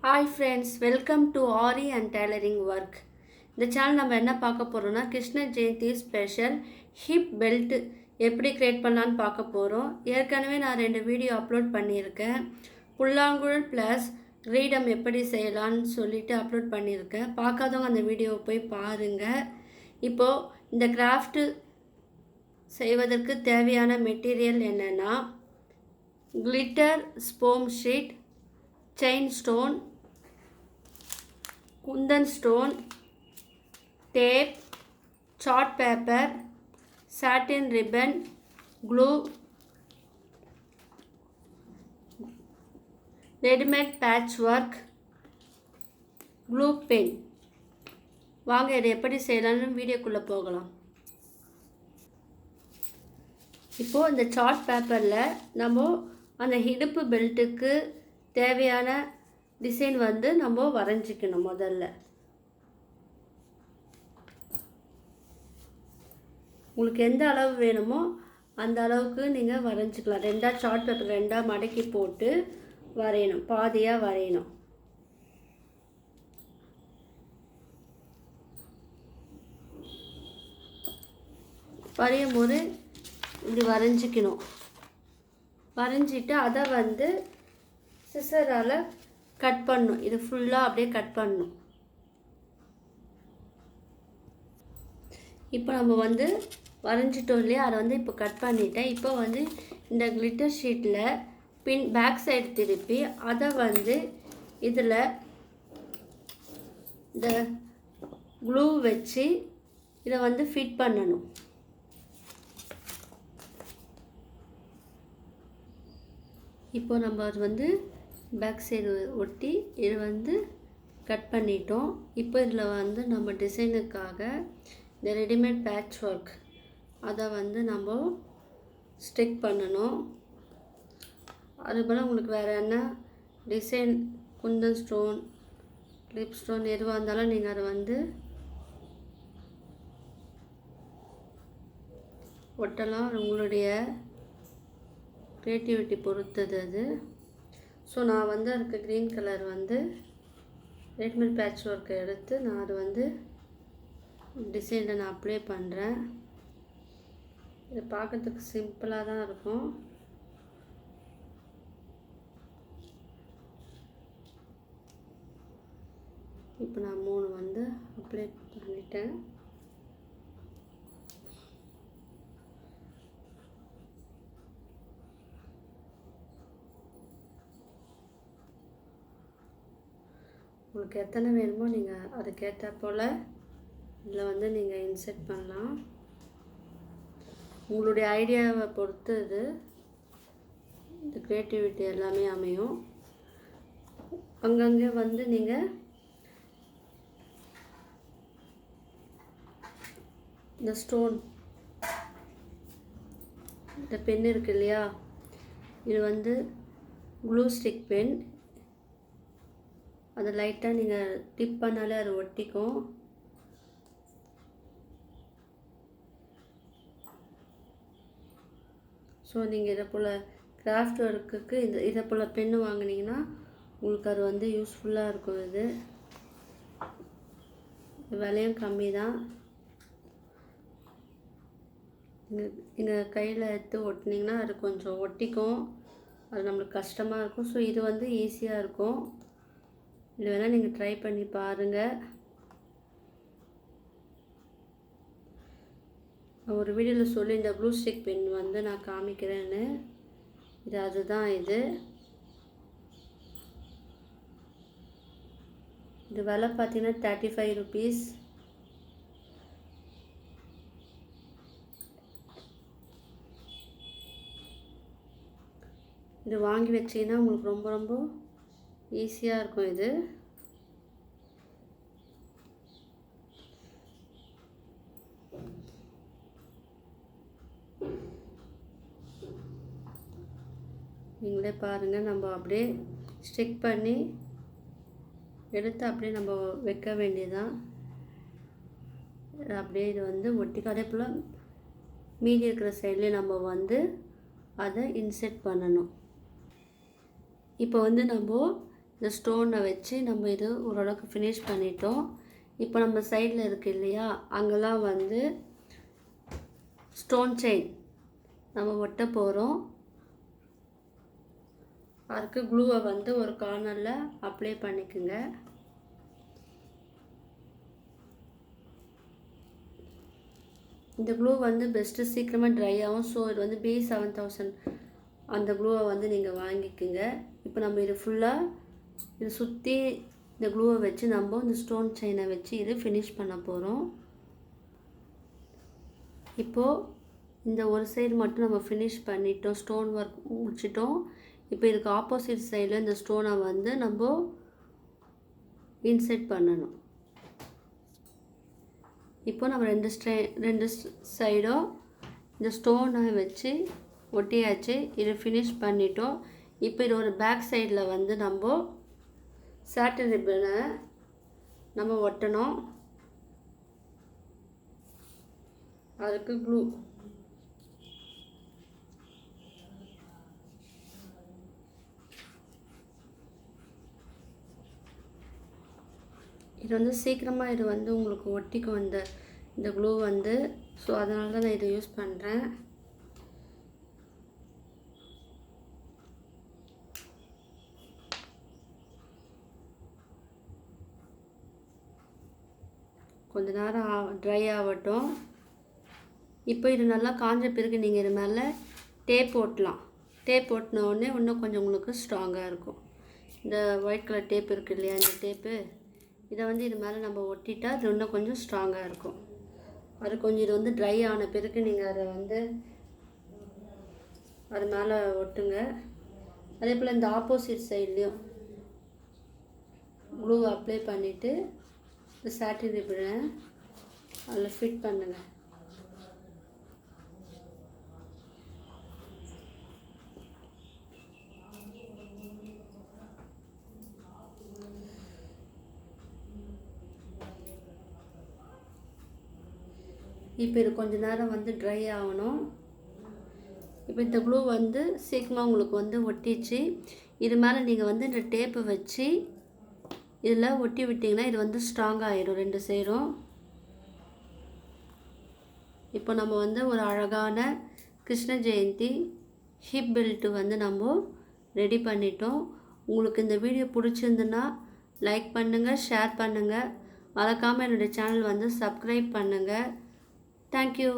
Hi friends, welcome to Ari and Tailoring Work. இந்த channel நம்ம என்ன பார்க்க போகிறோம்னா Krishna Jayanti special hip belt எப்படி க்ரியேட் பண்ணலான்னு பார்க்க போகிறோம். ஏற்கனவே நான் 2 வீடியோ அப்லோட் பண்ணியிருக்கேன். புல்லாங்குழல் ப்ளஸ் கிரீடம் எப்படி செய்யலான்னு சொல்லிட்டு அப்லோட் பண்ணியிருக்கேன். பார்க்காதவங்க அந்த வீடியோவை போய் பாருங்கள். இப்போது இந்த கிராஃப்ட்டு செய்வதற்கு தேவையான மெட்டீரியல் என்னென்னா glitter foam sheet, chain stone, kundan stone, tape, chart paper, satin ribbon, glue, readymade patch work, glue pen. வாங்க இதை எப்படி செய்யலாம்னு வீடியோக்குள்ளே போகலாம். இப்போது இந்த சார்ட் பேப்பரில் நம்ம அந்த இடுப்பு பெல்ட்டுக்கு தேவையான டிசைன் நம்ம வரைஞ்சிக்கணும். முதல்ல உங்களுக்கு எந்த அளவு வேணுமோ அந்த அளவுக்கு நீங்கள் வரைஞ்சிக்கலாம். 2 சார்ட் பேப்பர் 2 மடக்கி போட்டு வரையணும், பாதியாக வரையணும். வரையும் போது இப்படி வரைஞ்சிக்கணும். வரைஞ்சிட்டு அதை சிசரால் கட் பண்ணணும். இது ஃபுல்லாக அப்படியே கட் பண்ணணும். இப்போ நம்ம வரைஞ்சிட்டோம் இல்லையா, அதை இப்போ கட் பண்ணிட்டேன். இப்போ இந்த கிளிட்டர் ஷீட்டில் பேக் சைடு திருப்பி அதை இதில் இந்த க்ளூ வச்சு இதை ஃபிட் பண்ணணும். இப்போ நம்ம அது பேக் சைடு ஒட்டி இது கட் பண்ணிட்டோம். இப்போ இதில் நம்ம டிசைனுக்காக இந்த ரெடிமேட் பேட்ச் ஒர்க் அதை நம்ம ஸ்டிக் பண்ணணும். அதுபோல் உங்களுக்கு வேறு என்ன design, Kundan stone, clip stone எதுவாக இருந்தாலும் நீங்கள் அதை ஒட்டலாம். உங்களுடைய க்ரியேட்டிவிட்டி பொறுத்தது அது. ஸோ நான் அதுக்கு க்ரீன் கலர் ரெடிமேட் பேட்ச் ஒர்க்கை எடுத்து நான் அது டிசைனில் நான் அப்ளை பண்ணுறேன். இது பார்க்குறதுக்கு சிம்பிளாக தான் இருக்கும். இப்போ நான் 3 அப்ளை பண்ணிட்டேன். உங்களுக்கு எத்தனை வேணுமோ நீங்கள் அதுக்கேற்ற போல் இதில் நீங்கள் இன்செர்ட் பண்ணலாம். உங்களுடைய ஐடியாவை பொறுத்து இந்த க்ரியேட்டிவிட்டி எல்லாமே அமையும். அங்கங்கே நீங்கள் இந்த ஸ்டோன், இந்த பென் இருக்கு இல்லையா, இது க்ளூ ஸ்டிக் பென். அதை லைட்டாக நீங்கள் டிப் பண்ணாலே அது ஒட்டிக்கும். ஸோ நீங்கள் இதை போல் கிராஃப்ட் ஒர்க்குக்கு இதை போல் பென்னு வாங்கினீங்கன்னா உங்களுக்கு அது யூஸ்ஃபுல்லாக இருக்கும். இது விலையும் கம்மி தான். நீங்கள் கையில் எடுத்து ஒட்டினீங்கன்னா அது கொஞ்சம் ஒட்டிக்கும், அது நம்மளுக்கு கஷ்டமாக இருக்கும். ஸோ இது ஈஸியாக இருக்கும். இது வேணால் நீங்கள் ட்ரை பண்ணி பாருங்கள். நான் ஒரு வீடியோவில் சொல்லி இந்த ப்ளூ ஸ்டிக் பென் நான் காமிக்கிறேன்னு. அதுதான் இது விலை பார்த்தீங்கன்னா 35 rupees. இது வாங்கி வச்சிங்கன்னா உங்களுக்கு ரொம்ப ரொம்ப ஈஸியாக இருக்கும். இது நீங்களே பாருங்கள். நம்ம அப்படியே ஸ்டிக் பண்ணி எடுத்து அப்படியே நம்ம வைக்க வேண்டியதான். அப்படியே இது ஒட்டி அதே போல் மீதி இருக்கிற சைட்லேயே நம்ம அதை இன்செர்ட் பண்ணணும். இப்போ நம்ம இந்த ஸ்டோனை வச்சு நம்ம இது ஓரளவுக்கு ஃபினிஷ் பண்ணிட்டோம். இப்போ நம்ம சைடில் இருக்குது இல்லையா, அங்கெல்லாம் வந்து ஸ்டோன் செயின் நம்ம ஒட்ட போகிறோம். அதுக்கு க்ளூவை வந்து ஒரு கார்னரில் அப்ளை பண்ணிக்கோங்க. இந்த க்ளூ வந்து பெஸ்ட்டு, சீக்கிரமாக ட்ரை ஆகும். ஸோ இது வந்து B7000 அந்த க்ளூவை வந்து நீங்கள் வாங்கிக்கோங்க. இப்போ நம்ம இது ஃபுல்லாக இது சுற்றி இந்த க்ளூவை வச்சு நம்ம இந்த ஸ்டோன் செயினை வச்சு இது ஃபினிஷ் பண்ண போகிறோம். இப்போது இந்த ஒரு சைடு மட்டும் நம்ம ஃபினிஷ் பண்ணிட்டோம், ஸ்டோன் ஒர்க் முடிச்சிட்டோம். இப்போ இதுக்கு ஆப்போசிட் சைடில் இந்த ஸ்டோனை வந்து நம்ம இன்செர்ட் பண்ணணும். இப்போ நம்ம ரெண்டு சைடும் இந்த ஸ்டோனை வச்சு ஒட்டியாச்சு, இதை ஃபினிஷ் பண்ணிட்டோம். இப்போ இது ஒரு பேக் சைடில் வந்து நம்ம சாட்டின் ரிப்பனை நம்ம ஒட்டணும். அதுக்கு க்ளூ இது வந்து சீக்கிரமாக இது வந்து உங்களுக்கு ஒட்டிக்கும் இந்த க்ளூ வந்து. ஸோ அதனால தான் நான் இதை யூஸ் பண்ணுறேன். கொஞ்ச நேரம் ட்ரை ஆகட்டும். இப்போ இது நல்லா காஞ்ச பிறகு நீங்கள் இது மேலே டேப் ஓட்டலாம். டேப் ஓட்டின உடனே இன்னும் கொஞ்சம் உங்களுக்கு ஸ்ட்ராங்காக இருக்கும். இந்த ஒயிட் கலர் டேப் இருக்குது இல்லையா, இந்த டேப்பு இதை வந்து இது மேலே நம்ம ஒட்டிட்டா அது இன்னும் கொஞ்சம் ஸ்ட்ராங்காக இருக்கும். அது கொஞ்சம் இது வந்து ட்ரை ஆன பிறகு நீங்கள் அதை வந்து அது மேலே ஒட்டுங்க. அதே போல் இந்த ஆப்போசிட் சைட்லேயும் க்ளூ அப்ளை பண்ணிவிட்டு இந்த சாட்டின் ரிப்பனை அதில் ஃபிட் பண்ணுங்கள். இப்போ இது கொஞ்ச நேரம் வந்து ட்ரை ஆகணும். இப்போ இந்த க்ளூ வந்து சீக்கிரமாக உங்களுக்கு வந்து ஒட்டிச்சு. இது மேலே நீங்கள் வந்து இந்த டேப்பை வச்சு இதில் ஒட்டி விட்டிங்கன்னா இது வந்து ஸ்ட்ராங் ஆகிடும் ரெண்டு சைடும். இப்போ நம்ம வந்து ஒரு அழகான கிருஷ்ண ஜெயந்தி ஹிப் பெல்ட்டு வந்து நம்ம ரெடி பண்ணிட்டோம். உங்களுக்கு இந்த வீடியோ பிடிச்சிருந்துன்னா லைக் பண்ணுங்கள், ஷேர் பண்ணுங்கள், மறக்காமல் என்னுடைய சேனல் வந்து சப்ஸ்கிரைப் பண்ணுங்கள். Thank you.